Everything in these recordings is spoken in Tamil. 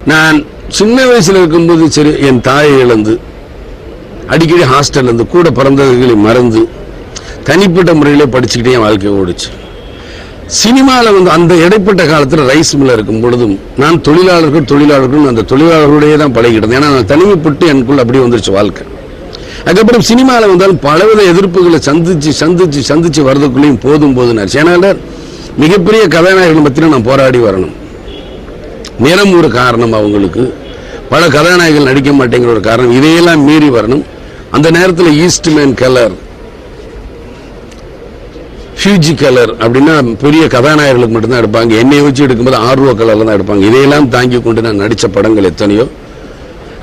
நான் சின்ன வயசுல இருக்கும்போது சரி என் தாயை இழந்து அடிக்கடி ஹாஸ்டல் இருந்து கூட பிறந்தவர்களை மறந்து தனிப்பட்ட முறையிலே படிச்சுக்கிட்டே என் வாழ்க்கை ஓடிச்சு. சினிமாவில் அந்த இடைப்பட்ட காலத்தில் ரைஸ் மில்ல இருக்கும் பொழுதும் நான் தொழிலாளர்கள் அந்த தொழிலாளர்களுடைய தான் பழகிட்டேன். ஏன்னா நான் தனிமைப்பட்டு எனக்குள்ள அப்படி வந்துருச்சு வாழ்க்கை. அதுக்கப்புறம் சினிமாவில் வந்தாலும் பலவித எதிர்ப்புகளை சந்திச்சு வர்றதுக்குள்ளேயும் போதும் ஏன்னா மிகப்பெரிய கதாநாயகர்கள் மத்தியில் நான் போராடி வரணும். நிறம் ஒரு காரணம், அவங்களுக்கு பல கதாநாயகர்கள் நடிக்க மாட்டேங்கிற ஒரு காரணம், இதையெல்லாம் மீறி வரணும். அந்த நேரத்தில் ஈஸ்ட்மேன் கலர், ஃபியூஜி கலர் அப்படின்னா பெரிய கதாநாயகர்களுக்கு மட்டும்தான் எடுப்பாங்க. என்னை வச்சு எடுக்கும்போது ஆர்வ கலர்ல தான் எடுப்பாங்க. இதையெல்லாம் தாங்கி கொண்டு நான் நடித்த படங்கள் எத்தனையோ.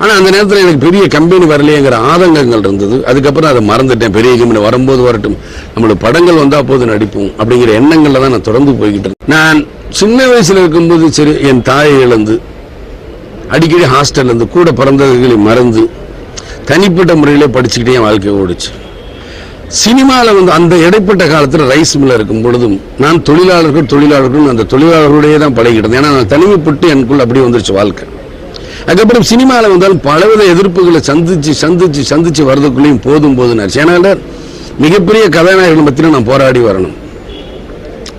ஆனால் அந்த நேரத்தில் எனக்கு பெரிய கம்பெனி வரலையேங்கிற ஆதங்கங்கள் இருந்தது. அதுக்கப்புறம் அதை மறந்துட்டேன். பெரிய கம்பெனி வரும்போது வரட்டும், நம்மளோட படங்கள் வந்தா போது நடிப்போம் அப்படிங்கிற எண்ணங்கள்ல தான் நான் தொடர்ந்து போய்கிட்டு இருந்தேன். நான் சின்ன வயசுல இருக்கும்போது சரி என் தாயை இழந்து அடிக்கடி ஹாஸ்டல் இருந்து கூட பிறந்தவர்களை மறந்து தனிப்பட்ட முறையிலே படிச்சுக்கிட்டே என் வாழ்க்கை ஓடிச்சு. சினிமாவில் அந்த இடைப்பட்ட காலத்தில் ரைஸ் மில்ல இருக்கும் பொழுதும் நான் தொழிலாளர்கள் அந்த தொழிலாளர்களுடைய தான் பழகிட்டேன். ஏன்னா நான் தனிமைப்பட்டு எனக்குள்ள அப்படி வந்துருச்சு வாழ்க்கை. அதுக்கப்புறம் சினிமாவில் வந்தாலும் பலவித எதிர்ப்புகளை சந்திச்சு வர்றதுக்குள்ளேயும் போதும் ஏன்னா மிகப்பெரிய கதாநாயகர்கள் மத்தியில் நான் போராடி வரணும்.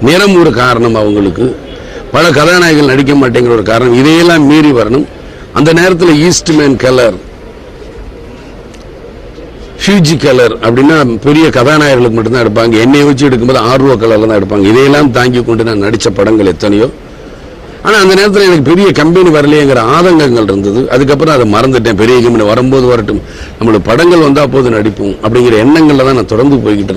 நிறம் ஒரு காரணம், அவங்களுக்கு பல கதாநாயகர்கள் நடிக்க மாட்டேங்கிற ஒரு காரணம், இதையெல்லாம் மீறி வரணும். அந்த நேரத்தில் ஈஸ்ட்மேன் கலர், ஃபியூஜி கலர் அப்படின்னா பெரிய கதாநாயகர்களுக்கு மட்டும்தான் எடுப்பாங்க. என்னை வச்சு எடுக்கும்போது ஆர்வ கலர்ல தான் எடுப்பாங்க. இதையெல்லாம் தாங்கி கொண்டு நான் நடித்த படங்கள் எத்தனையோ. ஆனால் அந்த நேரத்தில் எனக்கு பெரிய கம்பெனி வரலையேங்கிற ஆதங்கங்கள் இருந்தது. அதுக்கப்புறம் அதை மறந்துட்டேன். பெரிய கம்பெனி வரும்போது வரட்டும், நம்மளோட படங்கள் வந்தா போது நடிப்போம் அப்படிங்கிற எண்ணங்கள்ல தான் நான் தொடர்ந்து போய்கிட்டு